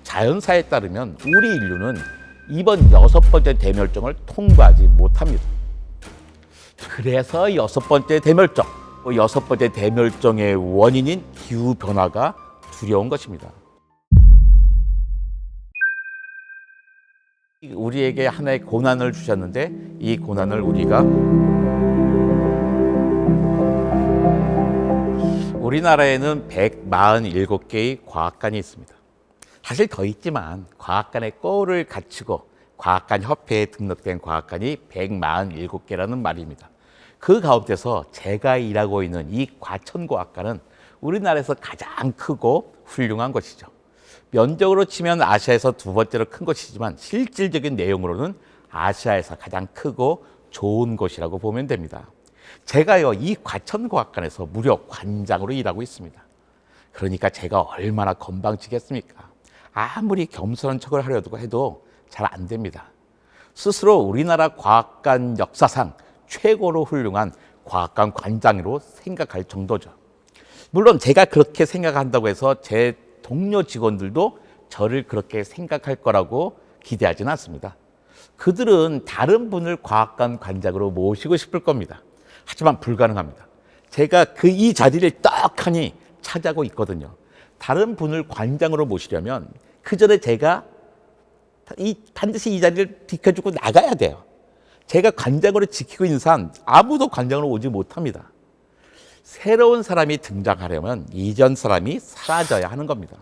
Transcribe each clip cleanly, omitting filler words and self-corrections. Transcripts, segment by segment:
자연사에 따르면 우리 인류는 이번 6번째 대멸종을 통과하지 못합니다. 그래서 6번째 대멸종, 6번째 대멸종의 원인인 기후변화가 두려운 것입니다. 우리에게 하나의 고난을 주셨는데 이 고난을 우리가 우리나라에는 147개의 과학관이 있습니다. 사실 더 있지만 과학관의 꼴을 갖추고 과학관 협회에 등록된 과학관이 147개라는 말입니다. 그 가운데서 제가 일하고 있는 이 과천과학관은 우리나라에서 가장 크고 훌륭한 것이죠. 면적으로 치면 아시아에서 두 번째로 큰 것이지만 실질적인 내용으로는 아시아에서 가장 크고 좋은 곳이라고 보면 됩니다. 제가요, 이 과천과학관에서 무려 관장으로 일하고 있습니다. 그러니까 제가 얼마나 건방지겠습니까? 아무리 겸손한 척을 하려고 해도 잘 안 됩니다. 스스로 우리나라 과학관 역사상 최고로 훌륭한 과학관 관장으로 생각할 정도죠. 물론 제가 그렇게 생각한다고 해서 제 동료 직원들도 저를 그렇게 생각할 거라고 기대하지는 않습니다. 그들은 다른 분을 과학관 관장으로 모시고 싶을 겁니다. 하지만 불가능합니다. 제가 이 자리를 떡하니 차지하고 있거든요. 다른 분을 관장으로 모시려면 그 전에 제가 반드시 이 자리를 지켜주고 나가야 돼요. 제가 관장으로 지키고 있는 한 아무도 관장으로 오지 못합니다. 새로운 사람이 등장하려면 이전 사람이 사라져야 하는 겁니다.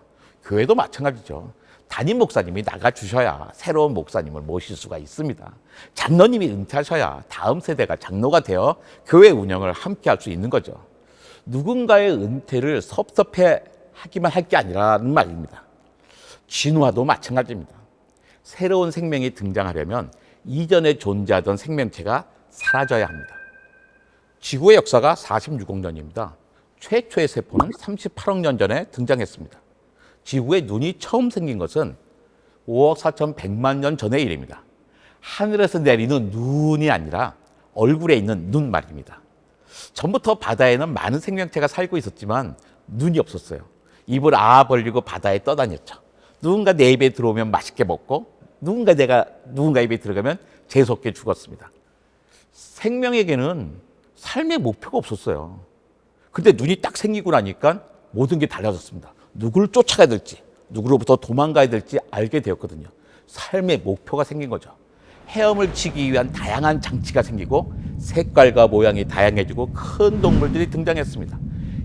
교회도 마찬가지죠. 담임 목사님이 나가주셔야 새로운 목사님을 모실 수가 있습니다. 장로님이 은퇴하셔야 다음 세대가 장로가 되어 교회 운영을 함께 할 수 있는 거죠. 누군가의 은퇴를 섭섭해 하기만 할 게 아니라는 말입니다. 진화도 마찬가지입니다. 새로운 생명이 등장하려면 이전에 존재하던 생명체가 사라져야 합니다. 지구의 역사가 46억 년입니다. 최초의 세포는 38억 년 전에 등장했습니다. 지구에 눈이 처음 생긴 것은 5억 4,100만 년 전의 일입니다. 하늘에서 내리는 눈이 아니라 얼굴에 있는 눈 말입니다. 전부터 바다에는 많은 생명체가 살고 있었지만 눈이 없었어요. 입을 벌리고 바다에 떠다녔죠. 누군가 내 입에 들어오면 맛있게 먹고 누군가 입에 들어가면 재수없게 죽었습니다. 생명에게는 삶의 목표가 없었어요. 근데 눈이 딱 생기고 나니까 모든 게 달라졌습니다. 누구를 쫓아가야 될지, 누구로부터 도망가야 될지 알게 되었거든요. 삶의 목표가 생긴 거죠. 헤엄을 치기 위한 다양한 장치가 생기고 색깔과 모양이 다양해지고 큰 동물들이 등장했습니다.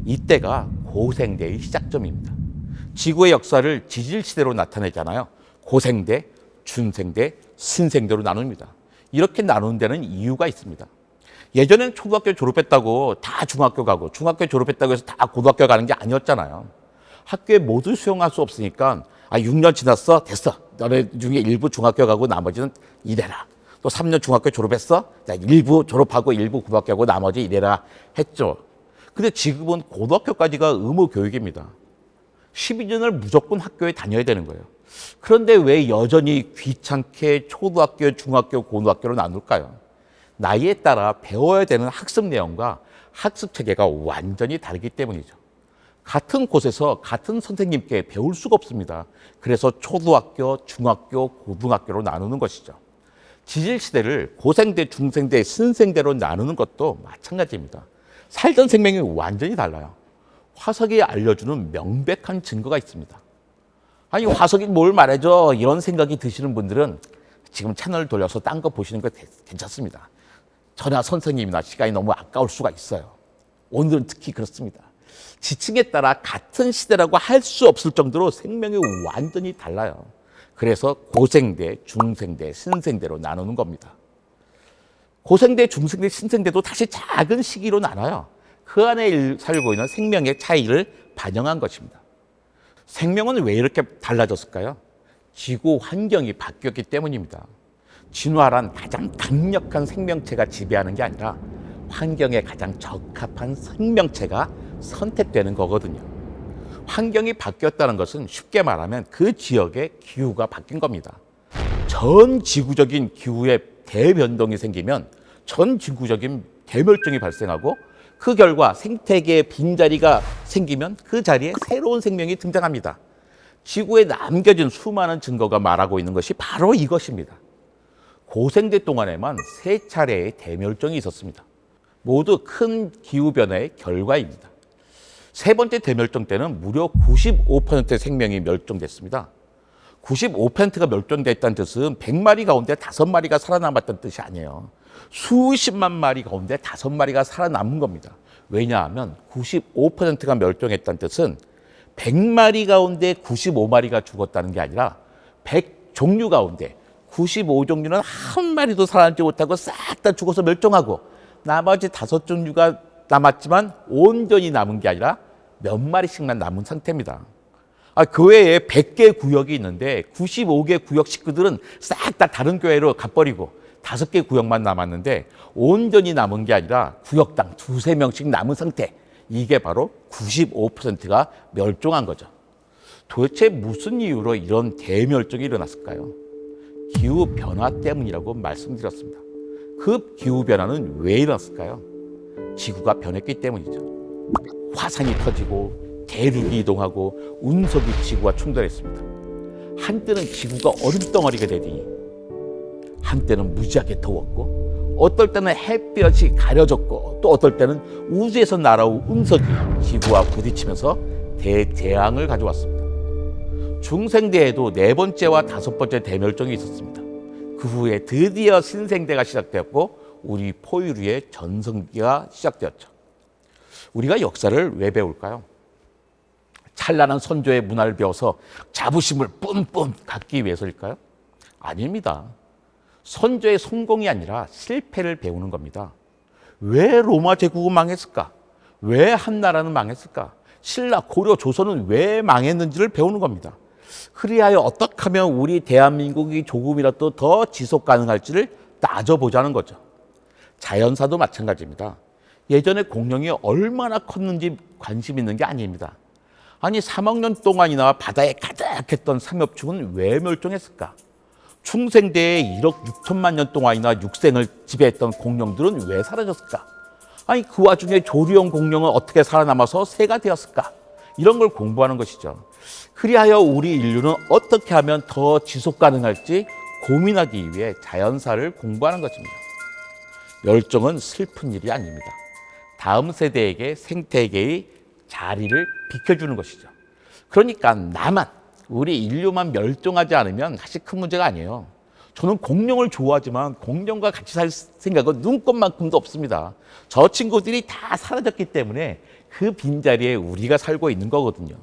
이때가 고생대의 시작점입니다. 지구의 역사를 지질시대로 나타내잖아요. 고생대, 중생대, 신생대로 나눕니다. 이렇게 나누는 데는 이유가 있습니다. 예전엔 초등학교 졸업했다고 다 중학교 가고 중학교 졸업했다고 해서 다 고등학교 가는 게 아니었잖아요. 학교에 모두 수용할 수 없으니까 6년 지났어? 됐어. 너네 중에 일부 중학교 가고 나머지는 이래라. 또 3년 중학교 졸업했어? 자, 일부 졸업하고 일부 고등학교 가고 나머지 이래라 했죠. 근데 지금은 고등학교까지가 의무 교육입니다. 12년을 무조건 학교에 다녀야 되는 거예요. 그런데 왜 여전히 귀찮게 초등학교, 중학교, 고등학교로 나눌까요? 나이에 따라 배워야 되는 학습 내용과 학습 체계가 완전히 다르기 때문이죠. 같은 곳에서 같은 선생님께 배울 수가 없습니다. 그래서 초등학교, 중학교, 고등학교로 나누는 것이죠. 지질시대를 고생대, 중생대, 신생대로 나누는 것도 마찬가지입니다. 살던 생명이 완전히 달라요. 화석이 알려주는 명백한 증거가 있습니다. 아니, 화석이 뭘 말해줘? 이런 생각이 드시는 분들은 지금 채널 돌려서 딴 거 보시는 거 괜찮습니다. 저나 선생님이나 시간이 너무 아까울 수가 있어요. 오늘은 특히 그렇습니다. 지층에 따라 같은 시대라고 할 수 없을 정도로 생명이 완전히 달라요. 그래서 고생대, 중생대, 신생대로 나누는 겁니다. 고생대, 중생대, 신생대도 다시 작은 시기로 나눠요. 그 안에 살고 있는 생명의 차이를 반영한 것입니다. 생명은 왜 이렇게 달라졌을까요? 지구 환경이 바뀌었기 때문입니다. 진화란 가장 강력한 생명체가 지배하는 게 아니라 환경에 가장 적합한 생명체가 선택되는 거거든요. 환경이 바뀌었다는 것은 쉽게 말하면 그 지역의 기후가 바뀐 겁니다. 전 지구적인 기후에 대변동이 생기면 전 지구적인 대멸종이 발생하고 그 결과 생태계의 빈자리가 생기면 그 자리에 새로운 생명이 등장합니다. 지구에 남겨진 수많은 증거가 말하고 있는 것이 바로 이것입니다. 고생대 동안에만 3차례의 대멸종이 있었습니다. 모두 큰 기후변화의 결과입니다. 세 번째 대멸종 때는 무려 95%의 생명이 멸종됐습니다. 95%가 멸종됐다는 뜻은 100마리 가운데 5마리가 살아남았다는 뜻이 아니에요. 수십만 마리 가운데 5마리가 살아남은 겁니다. 왜냐하면 95%가 멸종했다는 뜻은 100마리 가운데 95마리가 죽었다는 게 아니라 100종류 가운데 95종류는 한 마리도 살아남지 못하고 싹 다 죽어서 멸종하고 나머지 5종류가 남았지만 온전히 남은 게 아니라 몇 마리씩만 남은 상태입니다. 그 외에 100개 구역이 있는데 95개 구역 식구들은 싹 다 다른 교회로 가버리고 5개 구역만 남았는데 온전히 남은 게 아니라 구역당 2~3명씩 남은 상태. 이게 바로 95%가 멸종한 거죠. 도대체 무슨 이유로 이런 대멸종이 일어났을까요? 기후변화 때문이라고 말씀드렸습니다. 그 기후변화는 왜 일어났을까요? 지구가 변했기 때문이죠. 화산이 터지고 대륙이 이동하고 운석이 지구와 충돌했습니다. 한때는 지구가 얼음덩어리가 되더니 한때는 무지하게 더웠고 어떨 때는 햇볕이 가려졌고 또 어떨 때는 우주에서 날아온 운석이 지구와 부딪히면서 대재앙을 가져왔습니다. 중생대에도 4번째와 5번째 대멸종이 있었습니다. 그 후에 드디어 신생대가 시작되었고 우리 포유류의 전성기가 시작되었죠. 우리가 역사를 왜 배울까요? 찬란한 선조의 문화를 배워서 자부심을 뿜뿜 갖기 위해서일까요? 아닙니다. 선조의 성공이 아니라 실패를 배우는 겁니다. 왜 로마 제국은 망했을까? 왜 한나라는 망했을까? 신라, 고려, 조선은 왜 망했는지를 배우는 겁니다. 그리하여 어떻게 하면 우리 대한민국이 조금이라도 더 지속 가능할지를 따져보자는 거죠. 자연사도 마찬가지입니다. 예전에 공룡이 얼마나 컸는지 관심 있는 게 아닙니다. 아니 3억 년 동안이나 바다에 가득했던 삼엽충은 왜 멸종했을까? 중생대에 1억 6천만 년 동안이나 육생을 지배했던 공룡들은 왜 사라졌을까? 아니 그 와중에 조류형 공룡은 어떻게 살아남아서 새가 되었을까? 이런 걸 공부하는 것이죠. 그리하여 우리 인류는 어떻게 하면 더 지속 가능할지 고민하기 위해 자연사를 공부하는 것입니다. 멸종은 슬픈 일이 아닙니다. 다음 세대에게 생태계의 자리를 비켜주는 것이죠. 그러니까 나만, 우리 인류만 멸종하지 않으면 사실 큰 문제가 아니에요. 저는 공룡을 좋아하지만 공룡과 같이 살 생각은 눈꼽만큼도 없습니다. 저 친구들이 다 사라졌기 때문에 그 빈자리에 우리가 살고 있는 거거든요.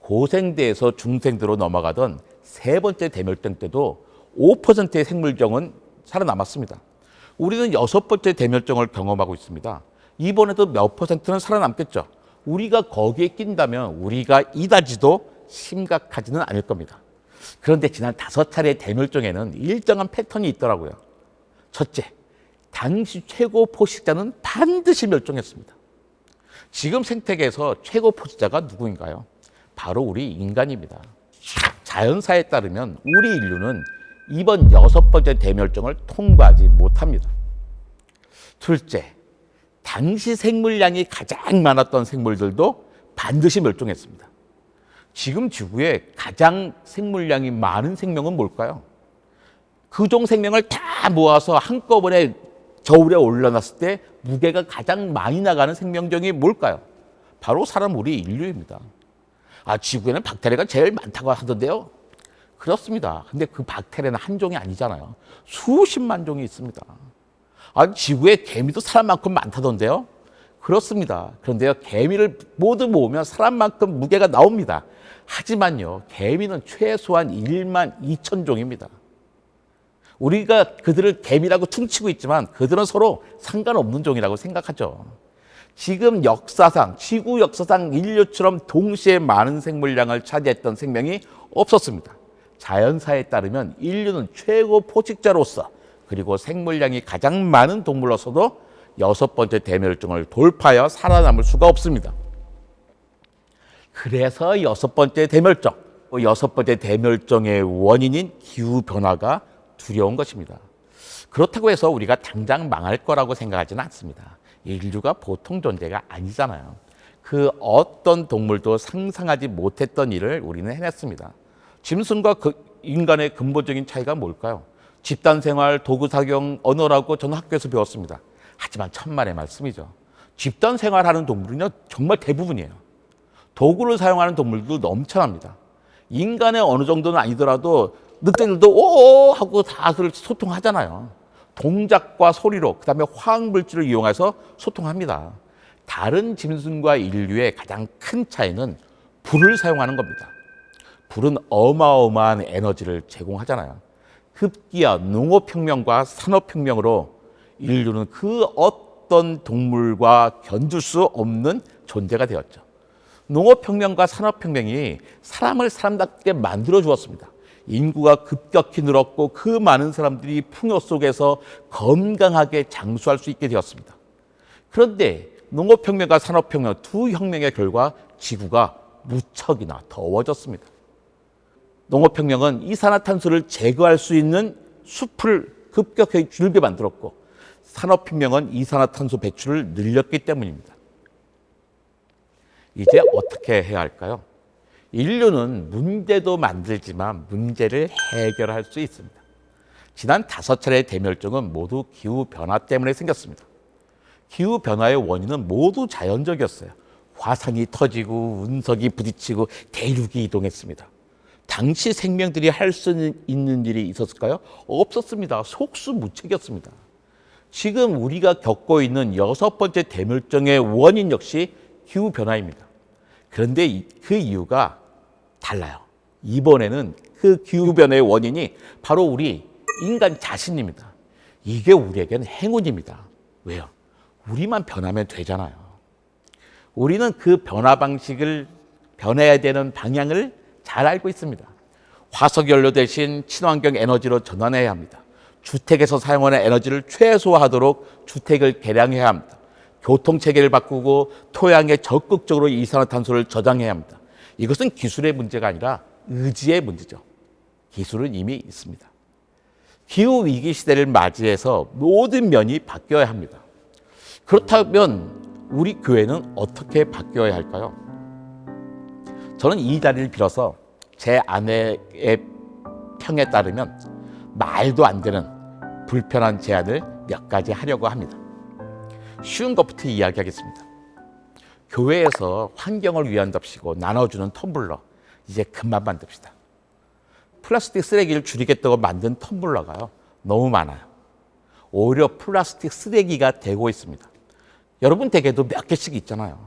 고생대에서 중생대로 넘어가던 3번째 대멸종 때도 5%의 생물종은 살아남았습니다. 우리는 6번째 대멸종을 경험하고 있습니다. 이번에도 몇 %는 살아남겠죠. 우리가 거기에 낀다면 우리가 이다지도 심각하지는 않을 겁니다. 그런데 지난 5차례의 대멸종에는 일정한 패턴이 있더라고요. 첫째, 당시 최고 포식자는 반드시 멸종했습니다. 지금 생태계에서 최고 포식자가 누구인가요? 바로 우리 인간입니다. 자연사에 따르면 우리 인류는 이번 6번째 대멸종을 통과하지 못합니다. 둘째, 당시 생물량이 가장 많았던 생물들도 반드시 멸종했습니다. 지금 지구에 가장 생물량이 많은 생명은 뭘까요? 그종 생명을 다 모아서 한꺼번에 저울에 올려놨을 때 무게가 가장 많이 나가는 생명종이 뭘까요? 바로 사람 우리 인류입니다. 지구에는 박테리아가 제일 많다고 하던데요. 그렇습니다. 근데 그 박테리아는 한 종이 아니잖아요. 수십만 종이 있습니다. 지구에 개미도 사람만큼 많다던데요. 그렇습니다. 그런데요, 개미를 모두 모으면 사람만큼 무게가 나옵니다. 하지만요, 개미는 최소한 1만 2천 종입니다. 우리가 그들을 개미라고 퉁치고 있지만 그들은 서로 상관없는 종이라고 생각하죠. 지금 역사상, 지구 역사상 인류처럼 동시에 많은 생물량을 차지했던 생명이 없었습니다. 자연사에 따르면 인류는 최고 포식자로서 그리고 생물량이 가장 많은 동물로서도 6번째 대멸종을 돌파하여 살아남을 수가 없습니다. 그래서 6번째 대멸종, 6번째 대멸종의 원인인 기후변화가 두려운 것입니다. 그렇다고 해서 우리가 당장 망할 거라고 생각하지는 않습니다. 인류가 보통 존재가 아니잖아요. 그 어떤 동물도 상상하지 못했던 일을 우리는 해냈습니다. 짐승과 그 인간의 근본적인 차이가 뭘까요? 집단 생활, 도구 사용, 언어라고 저는 학교에서 배웠습니다. 하지만 천만의 말씀이죠. 집단 생활하는 동물은요, 정말 대부분이에요. 도구를 사용하는 동물도 넘쳐납니다. 인간의 어느 정도는 아니더라도 늑대들도 오오 하고 다 소통하잖아요. 동작과 소리로, 그 다음에 화학물질을 이용해서 소통합니다. 다른 짐승과 인류의 가장 큰 차이는 불을 사용하는 겁니다. 불은 어마어마한 에너지를 제공하잖아요. 급기야 농업혁명과 산업혁명으로 인류는 그 어떤 동물과 견줄 수 없는 존재가 되었죠. 농업혁명과 산업혁명이 사람을 사람답게 만들어 주었습니다. 인구가 급격히 늘었고 그 많은 사람들이 풍요 속에서 건강하게 장수할 수 있게 되었습니다. 그런데 농업혁명과 산업혁명 두 혁명의 결과 지구가 무척이나 더워졌습니다. 농업혁명은 이산화탄소를 제거할 수 있는 숲을 급격하게 줄게 만들었고 산업혁명은 이산화탄소 배출을 늘렸기 때문입니다. 이제 어떻게 해야 할까요? 인류는 문제도 만들지만 문제를 해결할 수 있습니다. 지난 5차례의 대멸종은 모두 기후변화 때문에 생겼습니다. 기후변화의 원인은 모두 자연적이었어요. 화산이 터지고 운석이 부딪히고 대륙이 이동했습니다. 당시 생명들이 할 수 있는 일이 있었을까요? 없었습니다. 속수무책이었습니다. 지금 우리가 겪고 있는 6번째 대멸종의 원인 역시 기후변화입니다. 그런데 그 이유가 달라요. 이번에는 그 기후변화의 원인이 바로 우리 인간 자신입니다. 이게 우리에겐 행운입니다. 왜요? 우리만 변하면 되잖아요. 우리는 그 변화 방식을 변해야 되는 방향을 잘 알고 있습니다. 화석연료 대신 친환경 에너지로 전환해야 합니다. 주택에서 사용하는 에너지를 최소화하도록 주택을 개량해야 합니다. 교통체계를 바꾸고 토양에 적극적으로 이산화탄소를 저장해야 합니다. 이것은 기술의 문제가 아니라 의지의 문제죠. 기술은 이미 있습니다. 기후위기 시대를 맞이해서 모든 면이 바뀌어야 합니다. 그렇다면 우리 교회는 어떻게 바뀌어야 할까요? 저는 이 자리를 빌어서 제 아내의 평에 따르면 말도 안 되는 불편한 제안을 몇 가지 하려고 합니다. 쉬운 것부터 이야기하겠습니다. 교회에서 환경을 위한답시고 나눠주는 텀블러 이제 그만 만듭시다. 플라스틱 쓰레기를 줄이겠다고 만든 텀블러가요 너무 많아요. 오히려 플라스틱 쓰레기가 되고 있습니다. 여러분 댁에도 몇 개씩 있잖아요.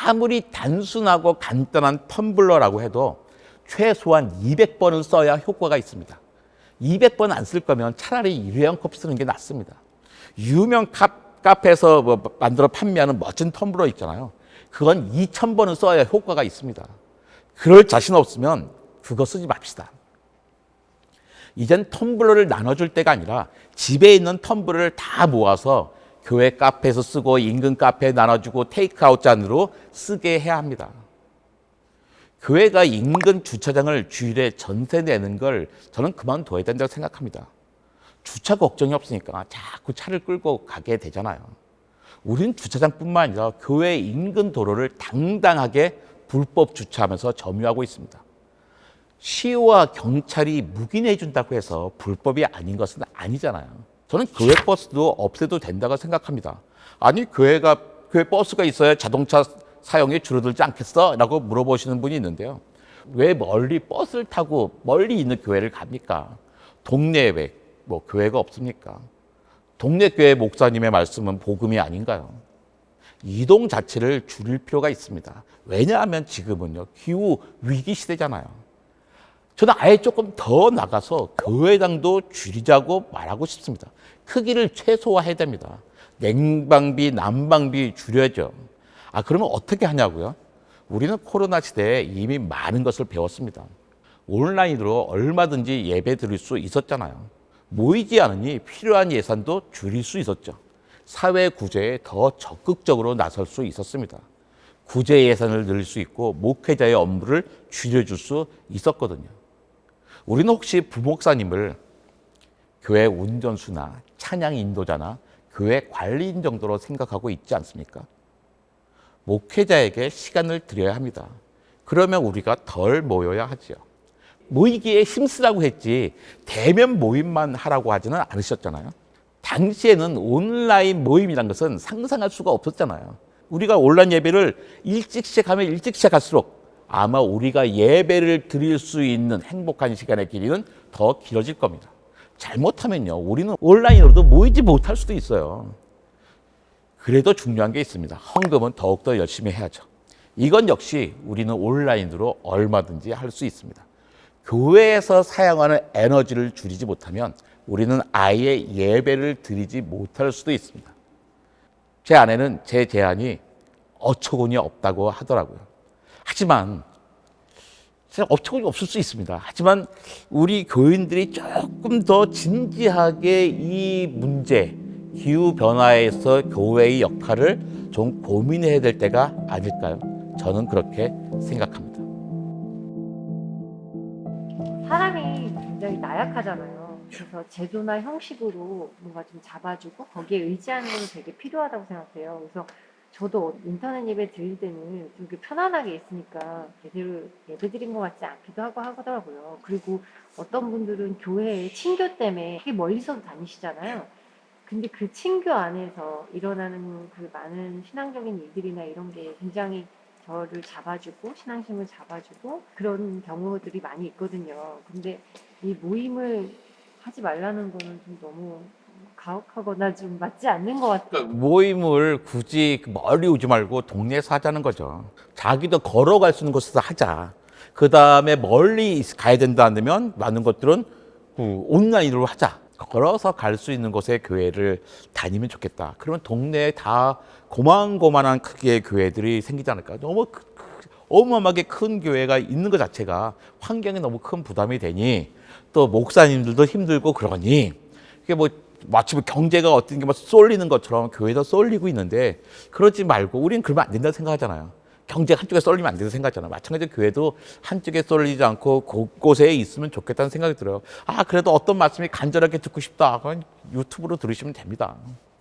아무리 단순하고 간단한 텀블러라고 해도 최소한 200번은 써야 효과가 있습니다. 200번 안 쓸 거면 차라리 일회용 컵 쓰는 게 낫습니다. 유명 카페에서 만들어 판매하는 멋진 텀블러 있잖아요. 그건 2000번은 써야 효과가 있습니다. 그럴 자신 없으면 그거 쓰지 맙시다. 이젠 텀블러를 나눠줄 때가 아니라 집에 있는 텀블러를 다 모아서 교회 카페에서 쓰고 인근 카페에 나눠주고 테이크아웃 잔으로 쓰게 해야 합니다. 교회가 인근 주차장을 주일에 전세 내는 걸 저는 그만둬야 된다고 생각합니다. 주차 걱정이 없으니까 자꾸 차를 끌고 가게 되잖아요. 우린 주차장뿐만 아니라 교회 인근 도로를 당당하게 불법 주차하면서 점유하고 있습니다. 시와 경찰이 묵인해 준다고 해서 불법이 아닌 것은 아니잖아요. 저는 교회 버스도 없애도 된다고 생각합니다. 아니 교회 버스가 있어야 자동차 사용이 줄어들지 않겠어? 라고 물어보시는 분이 있는데요. 왜 멀리 버스를 타고 멀리 있는 교회를 갑니까? 동네에 왜 교회가 없습니까? 동네 교회 목사님의 말씀은 복음이 아닌가요? 이동 자체를 줄일 필요가 있습니다. 왜냐하면 지금은요 기후 위기 시대잖아요. 저는 아예 조금 더 나가서 교회당도 줄이자고 말하고 싶습니다. 크기를 최소화해야 됩니다. 냉방비, 난방비 줄여야죠. 그러면 어떻게 하냐고요? 우리는 코로나 시대에 이미 많은 것을 배웠습니다. 온라인으로 얼마든지 예배 드릴 수 있었잖아요. 모이지 않으니 필요한 예산도 줄일 수 있었죠. 사회 구제에 더 적극적으로 나설 수 있었습니다. 구제 예산을 늘릴 수 있고 목회자의 업무를 줄여줄 수 있었거든요. 우리는 혹시 부목사님을 교회 운전수나 찬양 인도자나 교회 관리인 정도로 생각하고 있지 않습니까? 목회자에게 시간을 드려야 합니다. 그러면 우리가 덜 모여야 하지요. 모이기에 힘쓰라고 했지 대면 모임만 하라고 하지는 않으셨잖아요. 당시에는 온라인 모임이란 것은 상상할 수가 없었잖아요. 우리가 온라인 예배를 일찍 시작하면 일찍 시작할수록 아마 우리가 예배를 드릴 수 있는 행복한 시간의 길이는 더 길어질 겁니다. 잘못하면요, 우리는 온라인으로도 모이지 못할 수도 있어요. 그래도 중요한 게 있습니다. 헌금은 더욱더 열심히 해야죠. 이건 역시 우리는 온라인으로 얼마든지 할 수 있습니다. 교회에서 사용하는 에너지를 줄이지 못하면 우리는 아예 예배를 드리지 못할 수도 있습니다. 제 아내는 제 제안이 어처구니 없다고 하더라고요. 하지만 어처구니 없을 수 있습니다. 하지만 우리 교인들이 조금 더 진지하게 이 문제, 기후변화에서 교회의 역할을 좀 고민해야 될 때가 아닐까요? 저는 그렇게 생각합니다. 사람이 굉장히 나약하잖아요. 그래서 제도나 형식으로 뭔가 좀 잡아주고 거기에 의지하는 건 되게 필요하다고 생각해요. 그래서 저도 인터넷 예배 드릴 때는 좀 이렇게 편안하게 있으니까 제대로 예배 드린 것 같지 않기도 하고 하더라고요. 그리고 어떤 분들은 교회에 친교 때문에 되게 멀리서도 다니시잖아요. 근데 그 친교 안에서 일어나는 그 많은 신앙적인 일들이나 이런 게 굉장히 저를 잡아주고 신앙심을 잡아주고 그런 경우들이 많이 있거든요. 근데 이 모임을 하지 말라는 거는 좀 너무 가혹하거나 좀 맞지 않는 것 같아요. 모임을 굳이 멀리 오지 말고 동네에서 하자는 거죠. 자기도 걸어갈 수 있는 곳에서 하자. 그 다음에 멀리 가야 된다면 많은 것들은 온라인으로 하자. 걸어서 갈 수 있는 곳에 교회를 다니면 좋겠다. 그러면 동네에 다 고만고만한 크기의 교회들이 생기지 않을까. 너무 어마어마하게 큰 교회가 있는 것 자체가 환경에 너무 큰 부담이 되니 또 목사님들도 힘들고 그러니 이게 뭐 마치 경제가 어떤 게 막 쏠리는 것처럼 교회도 쏠리고 있는데 그러지 말고 우리는 그러면 안 된다고 생각하잖아요. 경제가 한쪽에 쏠리면 안 된다고 생각하잖아요. 마찬가지로 교회도 한쪽에 쏠리지 않고 곳곳에 있으면 좋겠다는 생각이 들어요. 아, 그래도 어떤 말씀이 간절하게 듣고 싶다. 그건 유튜브로 들으시면 됩니다.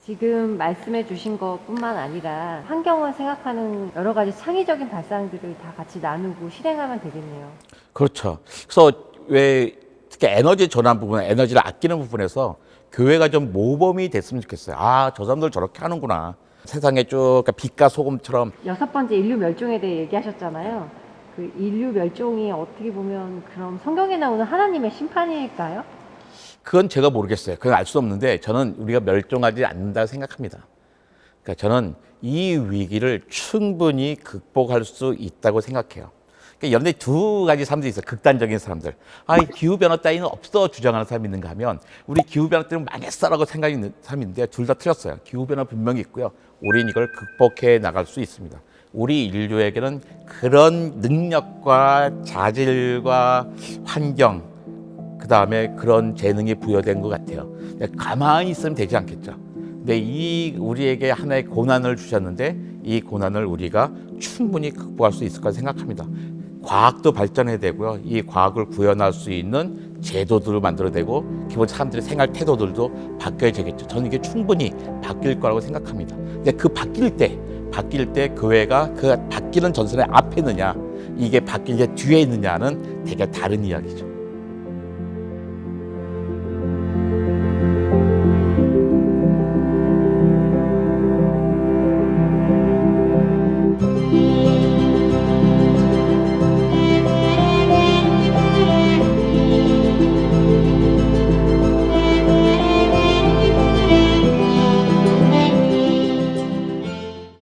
지금 말씀해 주신 것뿐만 아니라 환경을 생각하는 여러 가지 창의적인 발상들을 다 같이 나누고 실행하면 되겠네요. 그렇죠. 그래서 왜 특히 에너지 전환 부분, 에너지를 아끼는 부분에서 교회가 좀 모범이 됐으면 좋겠어요. 아, 저 사람들 저렇게 하는구나. 세상에 쭉 빛과 소금처럼. 6번째 인류 멸종에 대해 얘기하셨잖아요. 그 인류 멸종이 어떻게 보면 그럼 성경에 나오는 하나님의 심판일까요? 그건 제가 모르겠어요. 그건 알 수 없는데 저는 우리가 멸종하지 않는다 생각합니다. 그러니까 저는 이 위기를 충분히 극복할 수 있다고 생각해요. 그러니까 연대 두 가지 사람들이 있어요. 극단적인 사람들. 아, 이 기후변화 따위는 없어 주장하는 사람이 있는가 하면 우리 기후변화 때문에 망했어라고 생각하는 사람이 있는데 둘 다 틀렸어요. 기후변화 분명히 있고요. 우리는 이걸 극복해 나갈 수 있습니다. 우리 인류에게는 그런 능력과 자질과 환경, 그 다음에 그런 재능이 부여된 것 같아요. 가만히 있으면 되지 않겠죠. 근데 이 우리에게 하나의 고난을 주셨는데 이 고난을 우리가 충분히 극복할 수 있을 거라 생각합니다. 과학도 발전해야 되고요. 이 과학을 구현할 수 있는 제도들을 만들어야 되고 기본 사람들의 생활 태도들도 바뀌어야 되겠죠. 저는 이게 충분히 바뀔 거라고 생각합니다. 근데 그 바뀔 때 교회가 그 바뀌는 전선의 앞에 있느냐 이게 바뀔 때 뒤에 있느냐는 되게 다른 이야기죠.